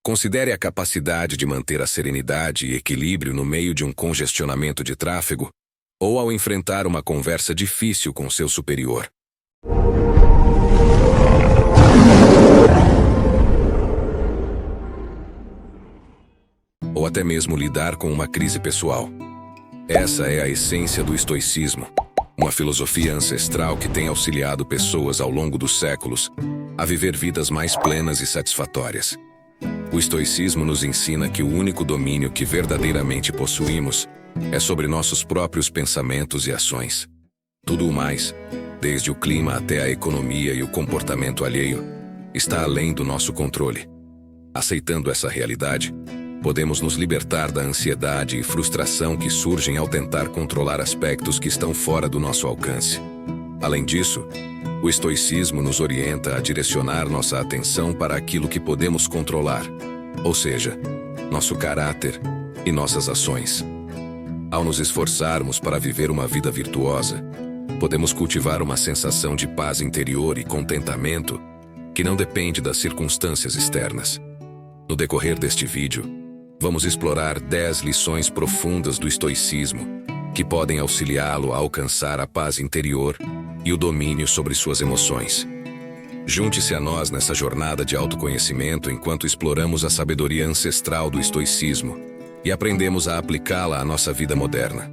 Considere a capacidade de manter a serenidade e equilíbrio no meio de um congestionamento de tráfego ou ao enfrentar uma conversa difícil com seu superior. Ou até mesmo lidar com uma crise pessoal. Essa é a essência do estoicismo, uma filosofia ancestral que tem auxiliado pessoas ao longo dos séculos a viver vidas mais plenas e satisfatórias. O estoicismo nos ensina que o único domínio que verdadeiramente possuímos é sobre nossos próprios pensamentos e ações. Tudo o mais, desde o clima até a economia e o comportamento alheio, está além do nosso controle. Aceitando essa realidade, podemos nos libertar da ansiedade e frustração que surgem ao tentar controlar aspectos que estão fora do nosso alcance. Além disso, o estoicismo nos orienta a direcionar nossa atenção para aquilo que podemos controlar, ou seja, nosso caráter e nossas ações. Ao nos esforçarmos para viver uma vida virtuosa, podemos cultivar uma sensação de paz interior e contentamento que não depende das circunstâncias externas. No decorrer deste vídeo, vamos explorar 10 lições profundas do estoicismo que podem auxiliá-lo a alcançar a paz interior e o domínio sobre suas emoções. Junte-se a nós nessa jornada de autoconhecimento enquanto exploramos a sabedoria ancestral do estoicismo e aprendemos a aplicá-la à nossa vida moderna.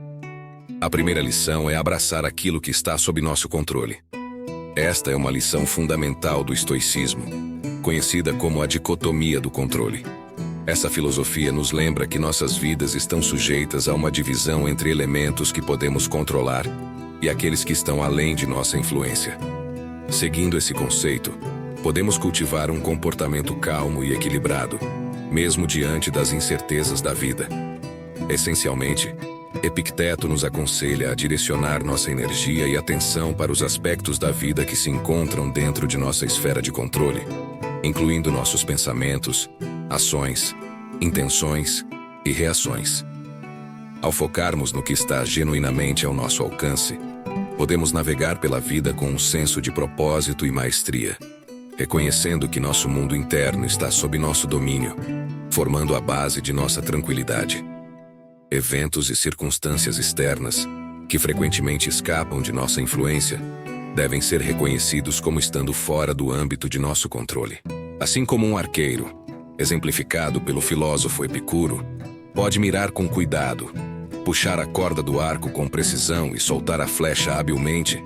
A primeira lição é abraçar aquilo que está sob nosso controle. Esta é uma lição fundamental do estoicismo, conhecida como a dicotomia do controle. Essa filosofia nos lembra que nossas vidas estão sujeitas a uma divisão entre elementos que podemos controlar e aqueles que estão além de nossa influência. Seguindo esse conceito, podemos cultivar um comportamento calmo e equilibrado, mesmo diante das incertezas da vida. Essencialmente, Epicteto nos aconselha a direcionar nossa energia e atenção para os aspectos da vida que se encontram dentro de nossa esfera de controle, incluindo nossos pensamentos, ações, intenções e reações. Ao focarmos no que está genuinamente ao nosso alcance, podemos navegar pela vida com um senso de propósito e maestria, reconhecendo que nosso mundo interno está sob nosso domínio, formando a base de nossa tranquilidade. Eventos e circunstâncias externas, que frequentemente escapam de nossa influência, devem ser reconhecidos como estando fora do âmbito de nosso controle. Assim como um arqueiro, exemplificado pelo filósofo Epicuro, pode mirar com cuidado, puxar a corda do arco com precisão e soltar a flecha habilmente,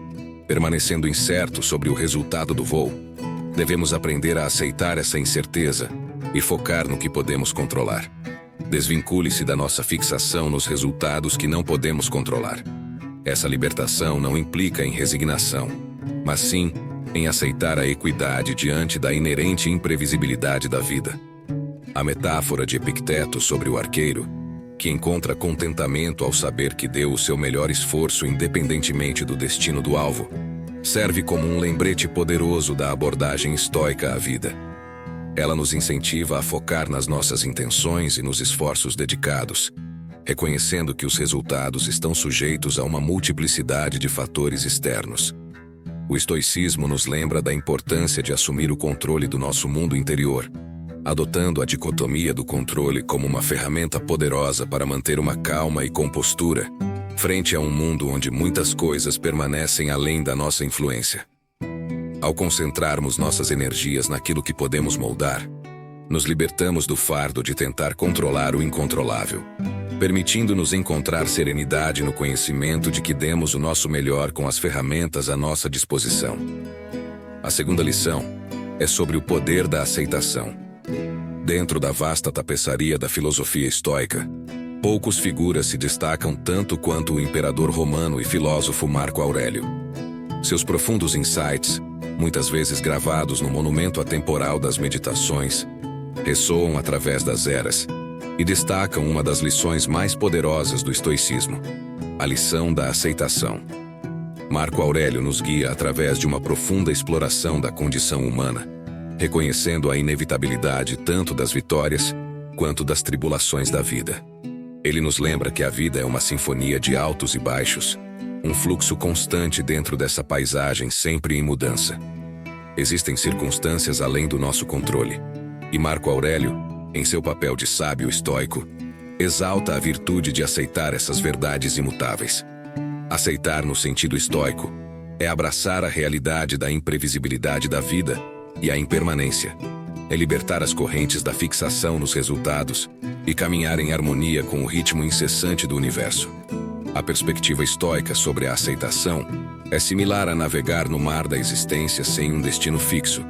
permanecendo incerto sobre o resultado do voo, devemos aprender a aceitar essa incerteza e focar no que podemos controlar. Desvincule-se da nossa fixação nos resultados que não podemos controlar. Essa libertação não implica em resignação, mas sim em aceitar a equidade diante da inerente imprevisibilidade da vida. A metáfora de Epicteto sobre o arqueiro, que encontra contentamento ao saber que deu o seu melhor esforço independentemente do destino do alvo, serve como um lembrete poderoso da abordagem estoica à vida. Ela nos incentiva a focar nas nossas intenções e nos esforços dedicados, reconhecendo que os resultados estão sujeitos a uma multiplicidade de fatores externos. O estoicismo nos lembra da importância de assumir o controle do nosso mundo interior, adotando a dicotomia do controle como uma ferramenta poderosa para manter uma calma e compostura, frente a um mundo onde muitas coisas permanecem além da nossa influência. Ao concentrarmos nossas energias naquilo que podemos moldar, nos libertamos do fardo de tentar controlar o incontrolável, permitindo-nos encontrar serenidade no conhecimento de que demos o nosso melhor com as ferramentas à nossa disposição. A segunda lição é sobre o poder da aceitação. Dentro da vasta tapeçaria da filosofia estoica, poucos figuras se destacam tanto quanto o imperador romano e filósofo Marco Aurélio. Seus profundos insights, muitas vezes gravados no monumento atemporal das meditações, ressoam através das eras e destacam uma das lições mais poderosas do estoicismo, a lição da aceitação. Marco Aurélio nos guia através de uma profunda exploração da condição humana, reconhecendo a inevitabilidade tanto das vitórias quanto das tribulações da vida. Ele nos lembra que a vida é uma sinfonia de altos e baixos, um fluxo constante dentro dessa paisagem sempre em mudança. Existem circunstâncias além do nosso controle, e Marco Aurélio, em seu papel de sábio estoico, exalta a virtude de aceitar essas verdades imutáveis. Aceitar no sentido estoico é abraçar a realidade da imprevisibilidade da vida e a impermanência. É libertar as correntes da fixação nos resultados e caminhar em harmonia com o ritmo incessante do universo. A perspectiva estoica sobre a aceitação é similar a navegar no mar da existência sem um destino fixo,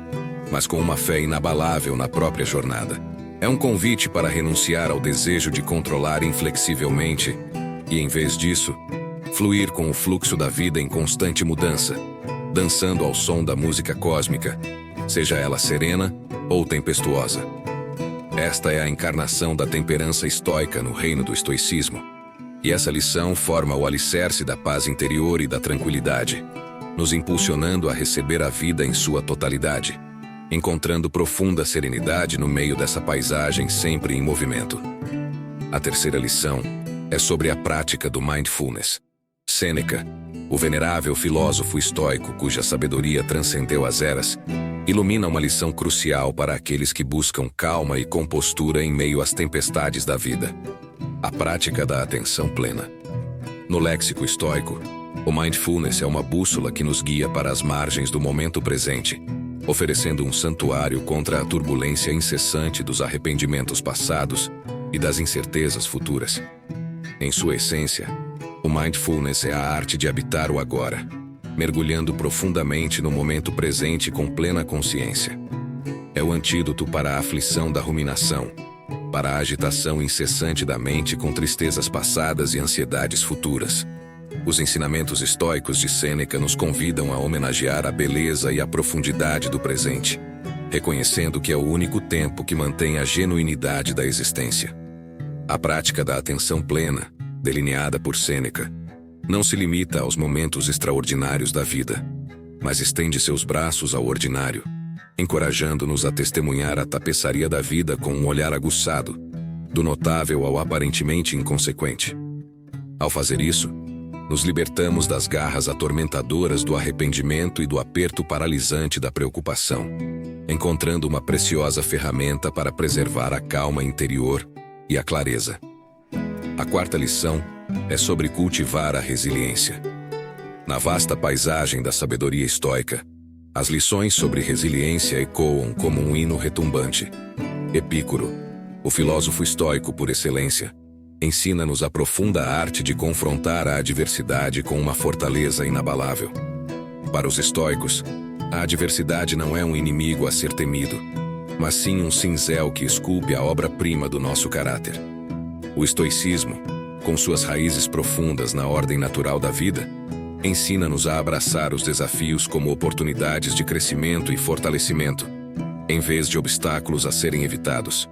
mas com uma fé inabalável na própria jornada. É um convite para renunciar ao desejo de controlar inflexivelmente e, em vez disso, fluir com o fluxo da vida em constante mudança, dançando ao som da música cósmica, seja ela serena ou tempestuosa. Esta é a encarnação da temperança estoica no reino do estoicismo. E essa lição forma o alicerce da paz interior e da tranquilidade, nos impulsionando a receber a vida em sua totalidade, encontrando profunda serenidade no meio dessa paisagem sempre em movimento. A terceira lição é sobre a prática do mindfulness. Sêneca, o venerável filósofo estoico cuja sabedoria transcendeu as eras, ilumina uma lição crucial para aqueles que buscam calma e compostura em meio às tempestades da vida. A prática da atenção plena. No léxico estoico, o mindfulness é uma bússola que nos guia para as margens do momento presente, oferecendo um santuário contra a turbulência incessante dos arrependimentos passados e das incertezas futuras. Em sua essência, o mindfulness é a arte de habitar o agora, mergulhando profundamente no momento presente com plena consciência. É o antídoto para a aflição da ruminação, para a agitação incessante da mente com tristezas passadas e ansiedades futuras. Os ensinamentos estoicos de Sêneca nos convidam a homenagear a beleza e a profundidade do presente, reconhecendo que é o único tempo que mantém a genuinidade da existência. A prática da atenção plena, delineada por Sêneca, não se limita aos momentos extraordinários da vida, mas estende seus braços ao ordinário, encorajando-nos a testemunhar a tapeçaria da vida com um olhar aguçado, do notável ao aparentemente inconsequente. Ao fazer isso, nos libertamos das garras atormentadoras do arrependimento e do aperto paralisante da preocupação, encontrando uma preciosa ferramenta para preservar a calma interior e a clareza. A quarta lição é sobre cultivar a resiliência. Na vasta paisagem da sabedoria estoica, as lições sobre resiliência ecoam como um hino retumbante. Epícoro, o filósofo estoico por excelência, ensina-nos a profunda arte de confrontar a adversidade com uma fortaleza inabalável. Para os estoicos, a adversidade não é um inimigo a ser temido, mas sim um cinzel que esculpe a obra-prima do nosso caráter. O estoicismo, com suas raízes profundas na ordem natural da vida, ensina-nos a abraçar os desafios como oportunidades de crescimento e fortalecimento, em vez de obstáculos a serem evitados.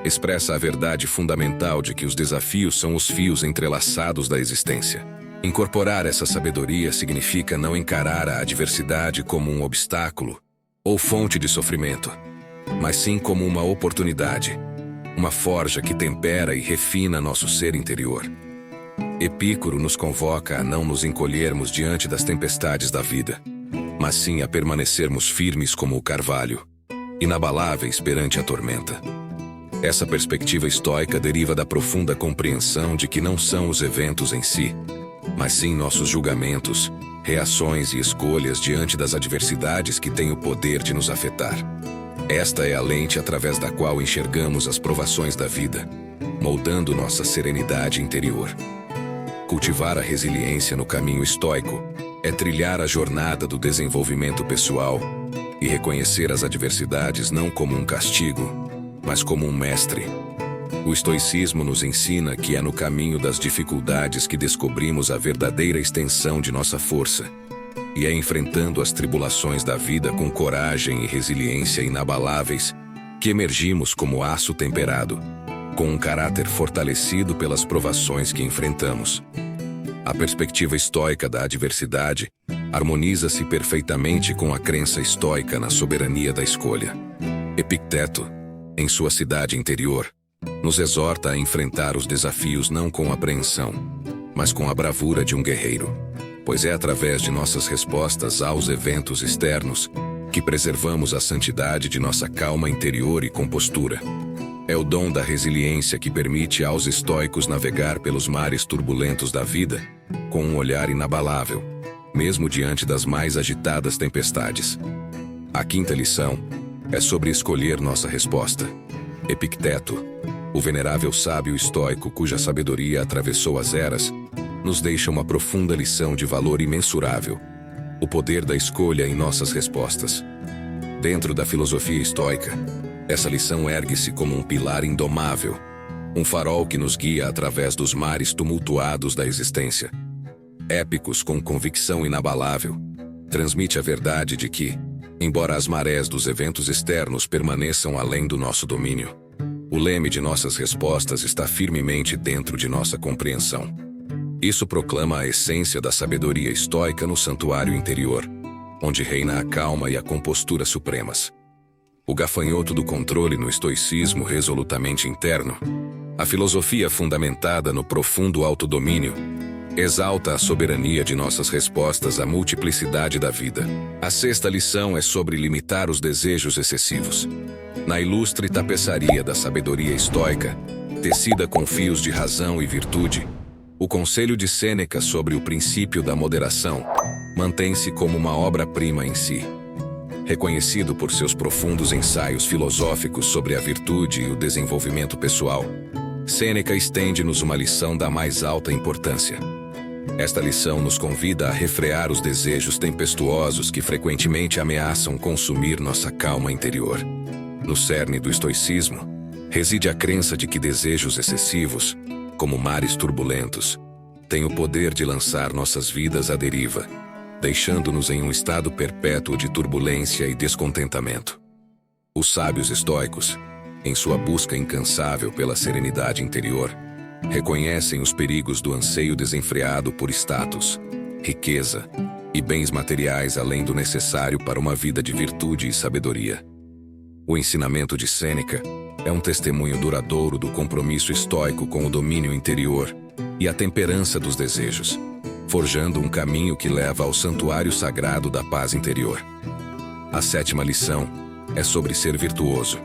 Expressa a verdade fundamental de que os desafios são os fios entrelaçados da existência. Incorporar essa sabedoria significa não encarar a adversidade como um obstáculo ou fonte de sofrimento, mas sim como uma oportunidade, uma forja que tempera e refina nosso ser interior. Epícoro nos convoca a não nos encolhermos diante das tempestades da vida, mas sim a permanecermos firmes como o carvalho, inabaláveis perante a tormenta. Essa perspectiva estoica deriva da profunda compreensão de que não são os eventos em si, mas sim nossos julgamentos, reações e escolhas diante das adversidades que têm o poder de nos afetar. Esta é a lente através da qual enxergamos as provações da vida, moldando nossa serenidade interior. Cultivar a resiliência no caminho estoico é trilhar a jornada do desenvolvimento pessoal e reconhecer as adversidades não como um castigo, mas como um mestre. O estoicismo nos ensina que é no caminho das dificuldades que descobrimos a verdadeira extensão de nossa força, e é enfrentando as tribulações da vida com coragem e resiliência inabaláveis que emergimos como aço temperado, com um caráter fortalecido pelas provações que enfrentamos. A perspectiva estoica da adversidade harmoniza-se perfeitamente com a crença estoica na soberania da escolha. Epicteto, em sua cidade interior, nos exorta a enfrentar os desafios não com apreensão, mas com a bravura de um guerreiro, pois é através de nossas respostas aos eventos externos que preservamos a santidade de nossa calma interior e compostura. É o dom da resiliência que permite aos estoicos navegar pelos mares turbulentos da vida com um olhar inabalável, mesmo diante das mais agitadas tempestades. A quinta lição é sobre escolher nossa resposta. Epicteto, o venerável sábio estoico cuja sabedoria atravessou as eras, nos deixa uma profunda lição de valor imensurável: o poder da escolha em nossas respostas. Dentro da filosofia estoica, essa lição ergue-se como um pilar indomável, um farol que nos guia através dos mares tumultuados da existência. Épicos com convicção inabalável, transmite a verdade de que, embora as marés dos eventos externos permaneçam além do nosso domínio, o leme de nossas respostas está firmemente dentro de nossa compreensão. Isso proclama a essência da sabedoria estoica no santuário interior, onde reina a calma e a compostura supremas. O gafanhoto do controle no estoicismo resolutamente interno, a filosofia fundamentada no profundo autodomínio, exalta a soberania de nossas respostas à multiplicidade da vida. A sexta lição é sobre limitar os desejos excessivos. Na ilustre tapeçaria da sabedoria estoica, tecida com fios de razão e virtude, o conselho de Sêneca sobre o princípio da moderação mantém-se como uma obra-prima em si. Reconhecido por seus profundos ensaios filosóficos sobre a virtude e o desenvolvimento pessoal, Sêneca estende-nos uma lição da mais alta importância. Esta lição nos convida a refrear os desejos tempestuosos que frequentemente ameaçam consumir nossa calma interior. No cerne do estoicismo, reside a crença de que desejos excessivos, como mares turbulentos, têm o poder de lançar nossas vidas à deriva, deixando-nos em um estado perpétuo de turbulência e descontentamento. Os sábios estoicos, em sua busca incansável pela serenidade interior, reconhecem os perigos do anseio desenfreado por status, riqueza e bens materiais além do necessário para uma vida de virtude e sabedoria. O ensinamento de Sêneca é um testemunho duradouro do compromisso estoico com o domínio interior e a temperança dos desejos, forjando um caminho que leva ao santuário sagrado da paz interior. A sétima lição é sobre ser virtuoso.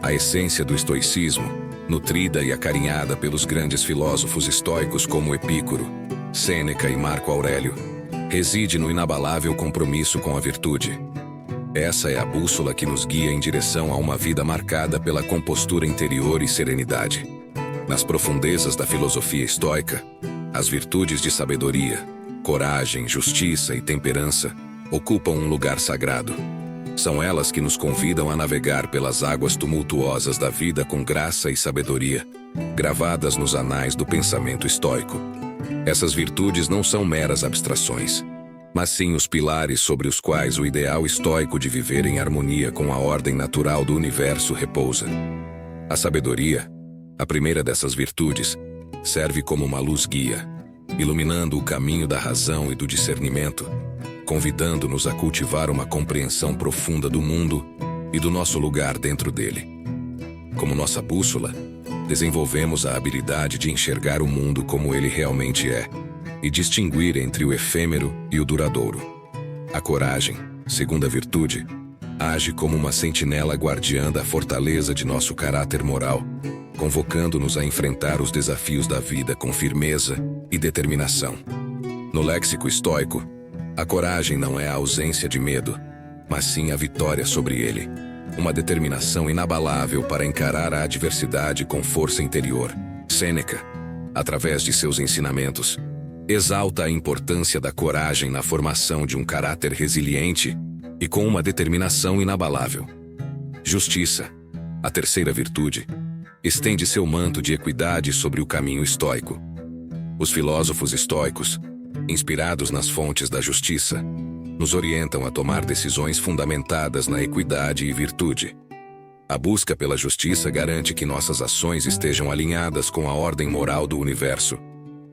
A essência do estoicismo, nutrida e acarinhada pelos grandes filósofos estoicos como Epícoro, Sêneca e Marco Aurélio, reside no inabalável compromisso com a virtude. Essa é a bússola que nos guia em direção a uma vida marcada pela compostura interior e serenidade. Nas profundezas da filosofia estoica, as virtudes de sabedoria, coragem, justiça e temperança ocupam um lugar sagrado. São elas que nos convidam a navegar pelas águas tumultuosas da vida com graça e sabedoria, gravadas nos anais do pensamento estoico. Essas virtudes não são meras abstrações, mas sim os pilares sobre os quais o ideal estoico de viver em harmonia com a ordem natural do universo repousa. A sabedoria, a primeira dessas virtudes, serve como uma luz guia, iluminando o caminho da razão e do discernimento, convidando-nos a cultivar uma compreensão profunda do mundo e do nosso lugar dentro dele. Como nossa bússola, desenvolvemos a habilidade de enxergar o mundo como ele realmente é e distinguir entre o efêmero e o duradouro. A coragem, segunda virtude, age como uma sentinela guardiã da fortaleza de nosso caráter moral, convocando-nos a enfrentar os desafios da vida com firmeza e determinação. No léxico estoico, a coragem não é a ausência de medo, mas sim a vitória sobre ele, uma determinação inabalável para encarar a adversidade com força interior. Sêneca, através de seus ensinamentos, exalta a importância da coragem na formação de um caráter resiliente e com uma determinação inabalável. Justiça, a terceira virtude, estende seu manto de equidade sobre o caminho estoico. Os filósofos estoicos, inspirados nas fontes da justiça, nos orientam a tomar decisões fundamentadas na equidade e virtude. A busca pela justiça garante que nossas ações estejam alinhadas com a ordem moral do universo,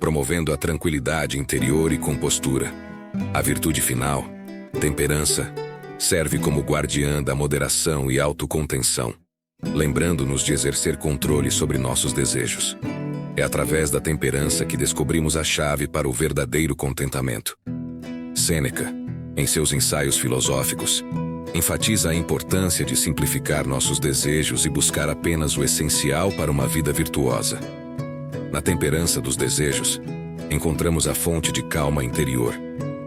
promovendo a tranquilidade interior e compostura. A virtude final, temperança, serve como guardiã da moderação e autocontenção, lembrando-nos de exercer controle sobre nossos desejos. É através da temperança que descobrimos a chave para o verdadeiro contentamento. Sêneca, em seus ensaios filosóficos, Enfatiza a importância de simplificar nossos desejos e buscar apenas o essencial para uma vida virtuosa. Na temperança dos desejos, encontramos a fonte de calma interior,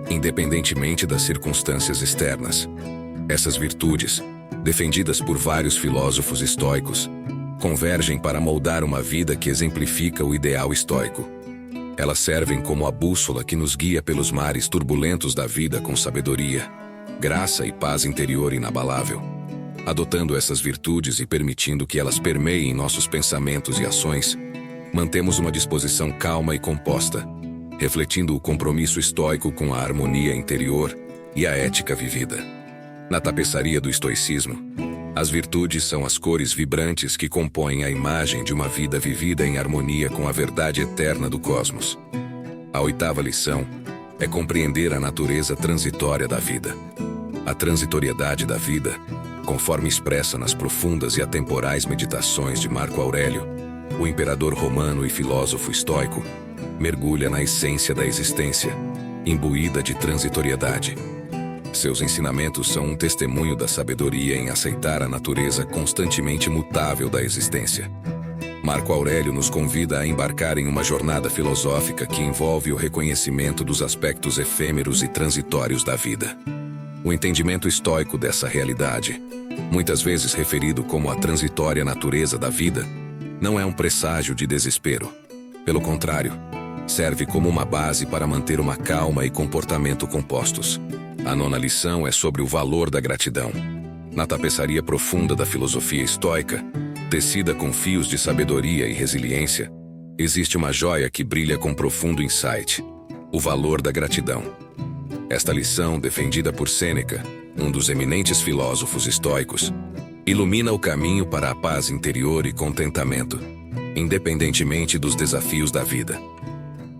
independentemente das circunstâncias externas. Essas virtudes, defendidas por vários filósofos estoicos, convergem para moldar uma vida que exemplifica o ideal estoico. Elas servem como a bússola que nos guia pelos mares turbulentos da vida com sabedoria, graça e paz interior inabalável. Adotando essas virtudes e permitindo que elas permeiem nossos pensamentos e ações, mantemos uma disposição calma e composta, refletindo o compromisso estoico com a harmonia interior e a ética vivida. Na tapeçaria do estoicismo, as virtudes são as cores vibrantes que compõem a imagem de uma vida vivida em harmonia com a verdade eterna do cosmos. A oitava lição é compreender a natureza transitória da vida. A transitoriedade da vida, conforme expressa nas profundas e atemporais meditações de Marco Aurélio, o imperador romano e filósofo estoico, mergulha na essência da existência, imbuída de transitoriedade. Seus ensinamentos são um testemunho da sabedoria em aceitar a natureza constantemente mutável da existência. Marco Aurélio nos convida a embarcar em uma jornada filosófica que envolve o reconhecimento dos aspectos efêmeros e transitórios da vida. O entendimento estoico dessa realidade, muitas vezes referido como a transitória natureza da vida, não é um presságio de desespero. Pelo contrário, serve como uma base para manter uma calma e comportamento compostos. A nona lição é sobre o valor da gratidão. Na tapeçaria profunda da filosofia estoica, tecida com fios de sabedoria e resiliência, existe uma joia que brilha com profundo insight: o valor da gratidão. Esta lição, defendida por Sêneca, um dos eminentes filósofos estoicos, ilumina o caminho para a paz interior e contentamento, independentemente dos desafios da vida.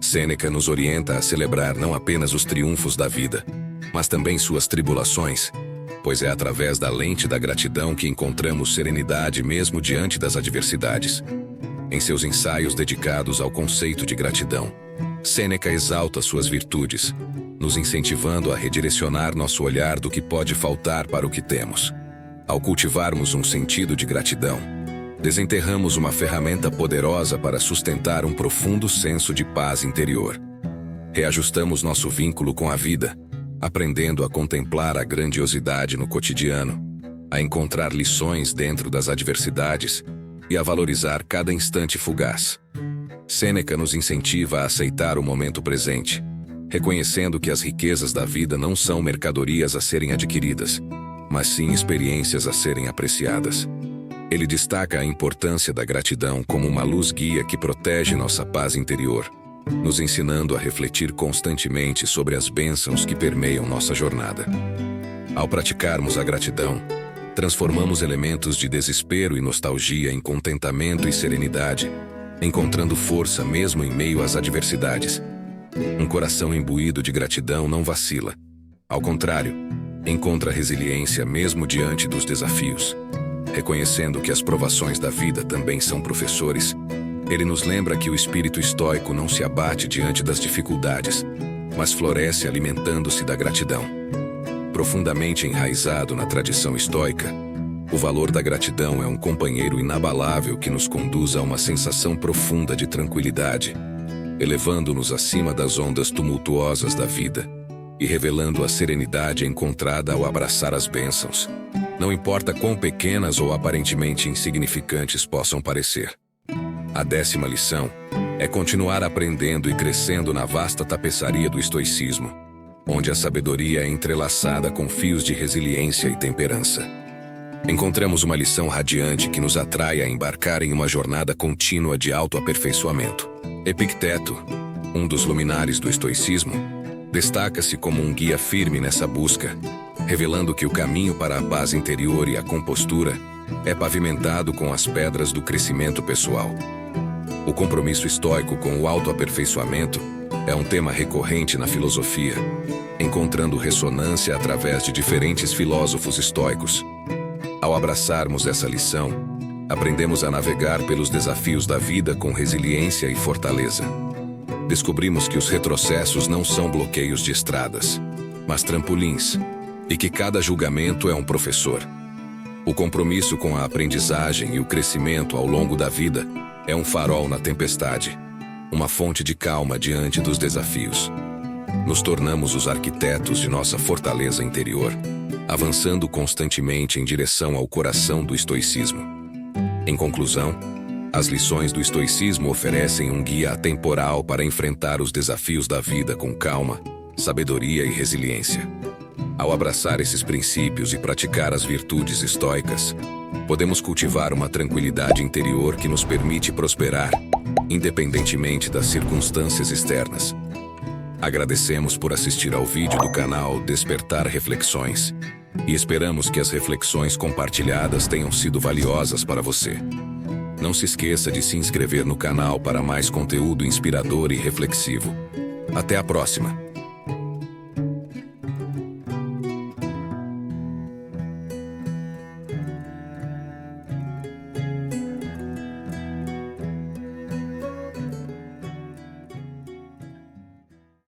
Sêneca nos orienta a celebrar não apenas os triunfos da vida, mas também suas tribulações, pois é através da lente da gratidão que encontramos serenidade mesmo diante das adversidades. Em seus ensaios dedicados ao conceito de gratidão, Sêneca exalta suas virtudes, nos incentivando a redirecionar nosso olhar do que pode faltar para o que temos. Ao cultivarmos um sentido de gratidão, desenterramos uma ferramenta poderosa para sustentar um profundo senso de paz interior. Reajustamos nosso vínculo com a vida, aprendendo a contemplar a grandiosidade no cotidiano, a encontrar lições dentro das adversidades e a valorizar cada instante fugaz. Sêneca nos incentiva a aceitar o momento presente, reconhecendo que as riquezas da vida não são mercadorias a serem adquiridas, mas sim experiências a serem apreciadas. Ele destaca a importância da gratidão como uma luz guia que protege nossa paz interior, nos ensinando a refletir constantemente sobre as bênçãos que permeiam nossa jornada. Ao praticarmos a gratidão, transformamos elementos de desespero e nostalgia em contentamento e serenidade, encontrando força mesmo em meio às adversidades. Um coração imbuído de gratidão não vacila. Ao contrário, encontra resiliência mesmo diante dos desafios. Reconhecendo que as provações da vida também são professores, ele nos lembra que o espírito estoico não se abate diante das dificuldades, mas floresce alimentando-se da gratidão. Profundamente enraizado na tradição estoica, o valor da gratidão é um companheiro inabalável que nos conduz a uma sensação profunda de tranquilidade, elevando-nos acima das ondas tumultuosas da vida e revelando a serenidade encontrada ao abraçar as bênçãos, não importa quão pequenas ou aparentemente insignificantes possam parecer. A 10ª lição é continuar aprendendo e crescendo na vasta tapeçaria do estoicismo, onde a sabedoria é entrelaçada com fios de resiliência e temperança. Encontramos uma lição radiante que nos atrai a embarcar em uma jornada contínua de autoaperfeiçoamento. Epicteto, um dos luminares do estoicismo, destaca-se como um guia firme nessa busca, revelando que o caminho para a paz interior e a compostura é pavimentado com as pedras do crescimento pessoal. O compromisso estoico com o autoaperfeiçoamento é um tema recorrente na filosofia, encontrando ressonância através de diferentes filósofos estoicos. Ao abraçarmos essa lição, aprendemos a navegar pelos desafios da vida com resiliência e fortaleza. Descobrimos que os retrocessos não são bloqueios de estradas, mas trampolins, e que cada julgamento é um professor. O compromisso com a aprendizagem e o crescimento ao longo da vida é um farol na tempestade, uma fonte de calma diante dos desafios. Nos tornamos os arquitetos de nossa fortaleza interior, avançando constantemente em direção ao coração do estoicismo. Em conclusão, as lições do estoicismo oferecem um guia atemporal para enfrentar os desafios da vida com calma, sabedoria e resiliência. Ao abraçar esses princípios e praticar as virtudes estoicas, podemos cultivar uma tranquilidade interior que nos permite prosperar, independentemente das circunstâncias externas. Agradecemos por assistir ao vídeo do canal Despertar Reflexões e esperamos que as reflexões compartilhadas tenham sido valiosas para você. Não se esqueça de se inscrever no canal para mais conteúdo inspirador e reflexivo. Até a próxima!